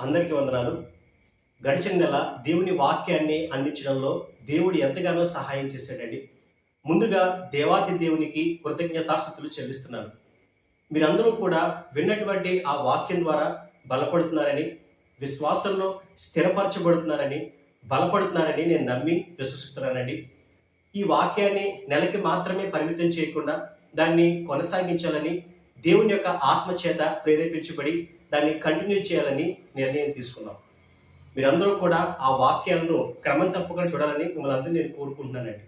అందరికీ వందనాలు. గడిచిన నెల దేవుని వాక్యాన్ని అందించడంలో దేవుడు ఎంతగానో సహాయం చేశాడండి. ముందుగా దేవాతి దేవునికి కృతజ్ఞతాస్తుతులు చెల్లిస్తున్నాను. మీరందరూ కూడా విన్నటువంటి ఆ వాక్యం ద్వారా బలపడుతున్నారని, విశ్వాసంలో స్థిరపరచబడుతున్నారని, బలపడుతున్నారని నేను నమ్మి విశ్వసిస్తున్నానండి. ఈ వాక్యాన్ని నెలకి మాత్రమే పరిమితం చేయకుండా దాన్ని కొనసాగించాలని దేవుని యొక్క ఆత్మ చేత ప్రేరేపించబడి దాన్ని కంటిన్యూ చేయాలని నిర్ణయం తీసుకున్నాం. మీరందరూ కూడా ఆ వాక్యాలను క్రమం తప్పకుండా చూడాలని మిమ్మల్ని అందరూ నేను కోరుకుంటున్నానండి.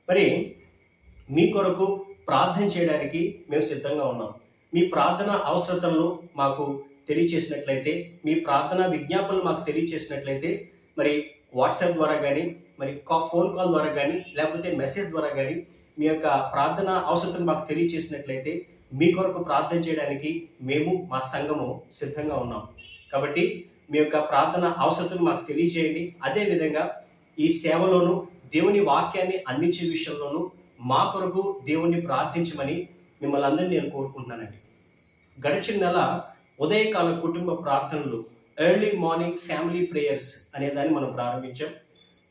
మరి మీ కొరకు ప్రార్థన చేయడానికి మేము సిద్ధంగా ఉన్నాం. మీ ప్రార్థన అవసరతలను మాకు తెలియచేసినట్లయితే, మీ ప్రార్థన విజ్ఞాపనలు మాకు తెలియచేసినట్లయితే, మరి వాట్సాప్ ద్వారా కానీ, మరి ఫోన్ కాల్ ద్వారా కానీ, లేకపోతే మెసేజ్ ద్వారా కానీ మీ యొక్క ప్రార్థన అవసరతను మాకు తెలియచేసినట్లయితే మీ కొరకు ప్రార్థన చేయడానికి మేము మా సంఘము సిద్ధంగా ఉన్నాం. కాబట్టి మీ యొక్క ప్రార్థన అవసరతను మాకు తెలియజేయండి. అదేవిధంగా ఈ సేవలోను దేవుని వాక్యాన్ని అందించే విషయంలోనూ మా కొరకు దేవుణ్ణి ప్రార్థించమని మిమ్మల్ని అందరినీ నేను కోరుకుంటున్నానండి. గడిచిన నెల ఉదయకాల కుటుంబ ప్రార్థనలు, ఎర్లీ మార్నింగ్ ఫ్యామిలీ ప్రేయర్స్ అనే దాన్ని మనం ప్రారంభించాం.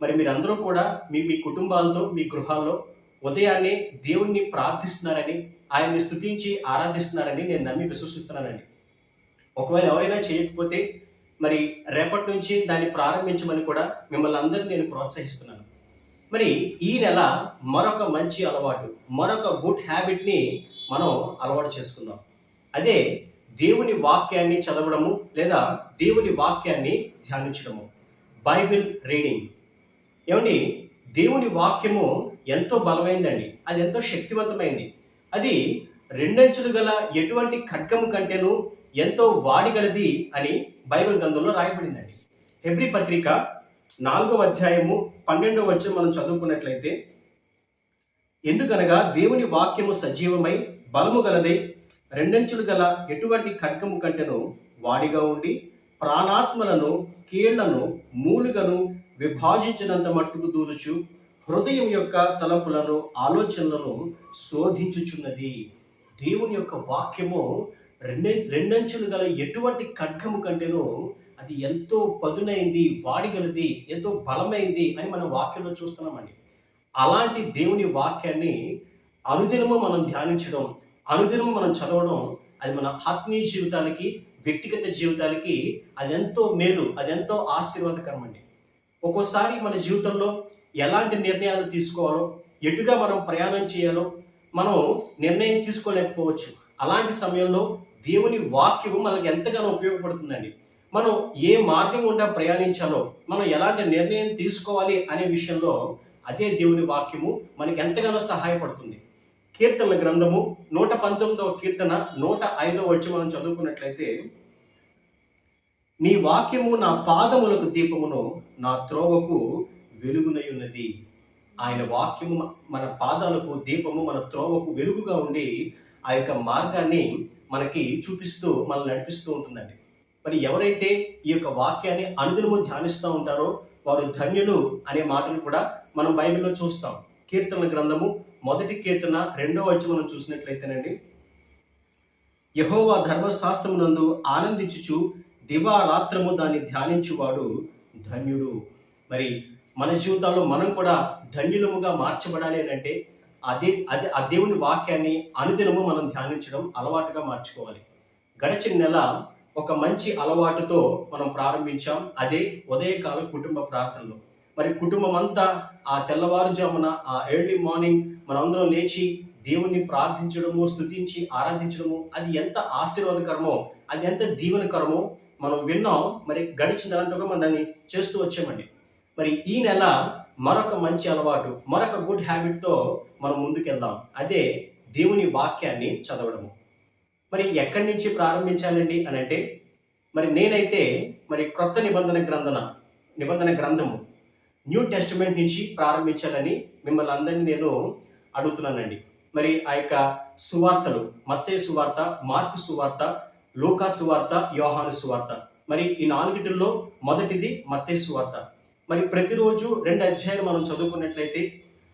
మరి మీరందరూ కూడా మీ మీ కుటుంబాలతో మీ గృహాల్లో ఉదయాన్నే దేవుణ్ణి ప్రార్థిస్తున్నారని, ఆయన్ని స్తుతించి ఆరాధిస్తున్నారని నేను నమ్మి విశ్వసిస్తున్నానండి. ఒకవేళ ఎవరైనా చేయకపోతే మరి రేపటి నుంచి దాన్ని ప్రారంభించమని కూడా మిమ్మల్ని అందరినీ నేను ప్రోత్సహిస్తున్నాను. మరి ఈ నెల మరొక మంచి అలవాటు, మరొక గుడ్ హ్యాబిట్ని మనం అలవాటు చేసుకుందాం. అదే దేవుని వాక్యాన్ని చదవడము లేదా దేవుని వాక్యాన్ని ధ్యానించడము, బైబిల్ రీడింగ్. ఏమండి, దేవుని వాక్యము ఎంతో బలమైందండి. అది ఎంతో శక్తివంతమైంది. అది రెండంచులు గల ఎటువంటి ఖడ్గము కంటేను ఎంతో వాడిగలది అని బైబిల్ గ్రంథంలో రాయబడిందండి. హెబ్రీ పత్రిక 4వ అధ్యాయము 12వ వచనం మనం చదువుకున్నట్లయితే, ఎందుకనగా దేవుని వాక్యము సజీవమై బలము గలదై రెండంచులు గల ఎటువంటి ఖడ్గము కంటేను వాడిగా ఉండి ప్రాణాత్మలను కీళ్లను మూలుగను విభాజించినంత మట్టుకు దూలుచు హృదయం యొక్క తలంపులను ఆలోచనలను శోధించుచున్నది. దేవుని యొక్క వాక్యము రెండంచులు గల ఎటువంటి ఖడ్గము కంటేనో అది ఎంతో పదునైంది, వాడిగలది, ఎంతో బలమైంది అని మనం వాక్యంలో చూస్తున్నామండి. అలాంటి దేవుని వాక్యాన్ని అనుదినము మనం ధ్యానించడం, అనుదినము మనం చదవడం, అది మన ఆత్మీయ జీవితాలకి, వ్యక్తిగత జీవితాలకి అదెంతో మేలు, అదెంతో ఆశీర్వాదకరం అండి. ఒక్కోసారి మన జీవితంలో ఎలాంటి నిర్ణయాలు తీసుకోవాలో, ఎటుగా మనం ప్రయాణం చేయాలో మనం నిర్ణయం తీసుకోలేకపోవచ్చు. అలాంటి సమయంలో దేవుని వాక్యము మనకు ఎంతగానో ఉపయోగపడుతుందండి. మనం ఏ మార్గం గుండా ప్రయాణించాలో, మనం ఎలాంటి నిర్ణయం తీసుకోవాలి అనే విషయంలో అదే దేవుని వాక్యము మనకి ఎంతగానో సహాయపడుతుంది. కీర్తనల గ్రంథము 119వ కీర్తన 105వ వచనం మనం చదువుకున్నట్లయితే, నీ వాక్యము నా పాదములకు దీపమును, నా త్రోవకు వెలుగునై ఉన్నది. ఆయన వాక్యము మన పాదాలకు దీపము, మన త్రోవకు వెలుగుగా ఉండి ఆ యొక్క మార్గాన్ని మనకి చూపిస్తూ మనల్ని నడిపిస్తూ ఉంటుందండి. మరి ఎవరైతే ఈ యొక్క వాక్యాన్ని అనుదినము ధ్యానిస్తూ ఉంటారో వారు ధన్యులు అనే మాటను కూడా మనం బైబిల్లో చూస్తాం. కీర్తనల గ్రంథము 1వ కీర్తన 2వ వచనం మనం చూసినట్లయితేనండి, యెహోవా ధర్మశాస్త్రమునందు ఆనందించుచు దివారాత్రము దాన్ని ధ్యానించువాడు ధన్యుడు. మరి మన జీవితాల్లో మనం కూడా ధన్యులముగా మార్చబడాలి అంటే ఆ దేవుని వాక్యాన్ని అనుదినము మనం ధ్యానించడం అలవాటుగా మార్చుకోవాలి. గడిచిన నెల ఒక మంచి అలవాటుతో మనం ప్రారంభించాం. అదే ఉదయకాల కుటుంబ ప్రార్థనలు. మరి కుటుంబం అంతా ఆ తెల్లవారుజామున, ఆ ఎర్లీ మార్నింగ్ మనందరం లేచి దేవుణ్ణి ప్రార్థించడము, స్తుతించి ఆరాధించడము, అది ఎంత ఆశీర్వాదకరమో, అది ఎంత దీవెనకరమో మనం విన్నాం. మరి గడిచిన నెలంతా మనం దాన్ని చేస్తూ వచ్చామండి. మరి ఈ నెల మరొక మంచి అలవాటు, మరొక గుడ్ హ్యాబిట్తో మనం ముందుకెళ్దాం. అదే దేవుని వాక్యాన్ని చదవడము. మరి ఎక్కడి నుంచి ప్రారంభించాలండి అని అంటే, మరి నేనైతే మరి క్రొత్త నిబంధన గ్రంథము న్యూ టెస్టిమెంట్ నుంచి ప్రారంభించాలని మిమ్మల్ని అందరినీ నేను అడుగుతున్నానండి. మరి ఆ యొక్క సువార్తలు, మత్తయి సువార్త, మార్కు సువార్త, లూకా సువార్త, యోహాను సువార్త, మరి ఈ 4టిల్లో మొదటిది మత్తయి సువార్త. మరి ప్రతిరోజు 2 అధ్యాయాలు మనం చదువుకున్నట్లయితే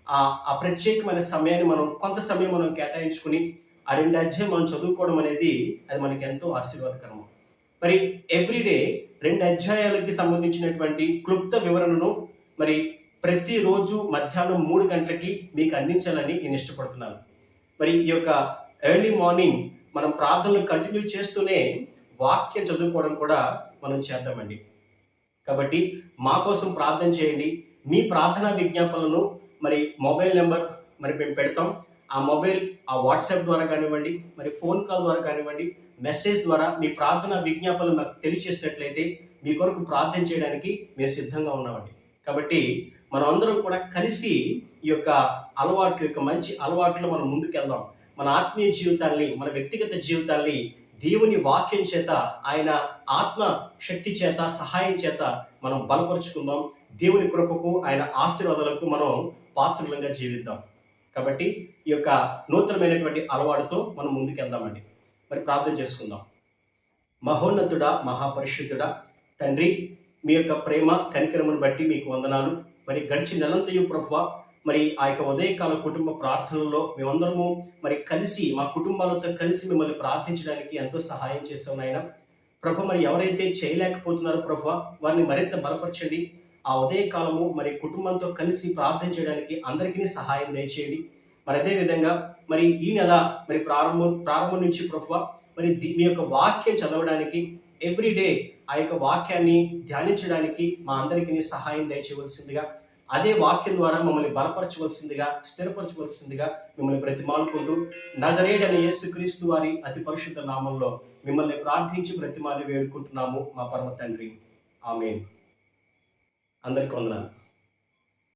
ఆ ప్రత్యేకమైన సమయాన్ని కొంత సమయం మనం కేటాయించుకుని ఆ 2 అధ్యాయం మనం చదువుకోవడం అనేది అది మనకి ఎంతో ఆశీర్వాదకరము. మరి ఎవ్రీడే 2 అధ్యాయాలకి సంబంధించినటువంటి క్లుప్త వివరణను మరి ప్రతిరోజు మధ్యాహ్నం 3 గంటలకి మీకు అందించాలని నేను ఇష్టపడుతున్నాను. మరి ఈ యొక్క ఎర్లీ మార్నింగ్ మనం ప్రార్థనలు కంటిన్యూ చేస్తూనే వాక్యం చదువుకోవడం కూడా మనం చేద్దామండి. కాబట్టి మా కోసం ప్రార్థన చేయండి. మీ ప్రార్థనా విజ్ఞాపనలను మరి మొబైల్ నెంబర్ మరి మేము పెడతాం. ఆ వాట్సాప్ ద్వారా కానివ్వండి, మరి ఫోన్ కాల్ ద్వారా కానివ్వండి, మెసేజ్ ద్వారా మీ ప్రార్థనా విజ్ఞాపనలు మాకు తెలియచేసినట్లయితే మీ కొరకు ప్రార్థన చేయడానికి మేము సిద్ధంగా ఉన్నామండి. కాబట్టి మనం అందరం కూడా కలిసి ఈ యొక్క మంచి అలవాట్లు మనం ముందుకెళ్దాం. మన ఆత్మీయ జీవితాల్ని, మన వ్యక్తిగత జీవితాల్ని దేవుని వాక్యం చేత, ఆయన ఆత్మ శక్తి చేత, సహాయం చేత మనం బలపరుచుకుందాం. దేవుని కృపకు, ఆయన ఆశీర్వాదాలకు మనం పాత్రులంగా జీవిద్దాం. కాబట్టి ఈ యొక్క నూతనమైనటువంటి అలవాటుతో మనం ముందుకెళ్దామండి. మరి ప్రార్థన చేసుకుందాం. మహోన్నతుడా, మహాపరిశుద్ధుడా తండ్రి, మీ యొక్క ప్రేమ కనికరమును బట్టి మీకు వందనాలు. మరి గడిచిన నెలంతయు ప్రభువా, మరి ఆ యొక్క ఉదయకాల కుటుంబ ప్రార్థనలో మేమందరము మరి కలిసి, మా కుటుంబాలతో కలిసి మిమ్మల్ని ప్రార్థించడానికి ఎంతో సహాయం చేస్తాం నాయన. ప్రభు, మరి ఎవరైతే చేయలేకపోతున్నారో ప్రభు, వారిని మరింత బలపరచండి. ఆ ఉదయకాలము మరి కుటుంబంతో కలిసి ప్రార్థన చేయడానికి అందరికీ సహాయం దయచేయండి. మరి అదేవిధంగా మరి ఈ నెల మరి ప్రారంభం నుంచి ప్రభు, మరి మీ యొక్క వాక్యం చదవడానికి ఎవ్రీడే ఆ యొక్క వాక్యాన్ని ధ్యానించడానికి మా అందరికీ సహాయం దయచేయవలసిందిగా, అదే వాక్యం ద్వారా మమ్మల్ని బలపరచవలసిందిగా, స్థిరపరచవలసిందిగా మిమ్మల్ని బ్రతిమాలుకుంటూ నజరేయుడైన యేసుక్రీస్తు వారి అతి పరిశుద్ధ నామంలో మిమ్మల్ని ప్రార్థించి బ్రతిమాలి వేడుకుంటున్నాము మా పరమ తండ్రి. ఆమేన్. అందరికీ వందనాలు.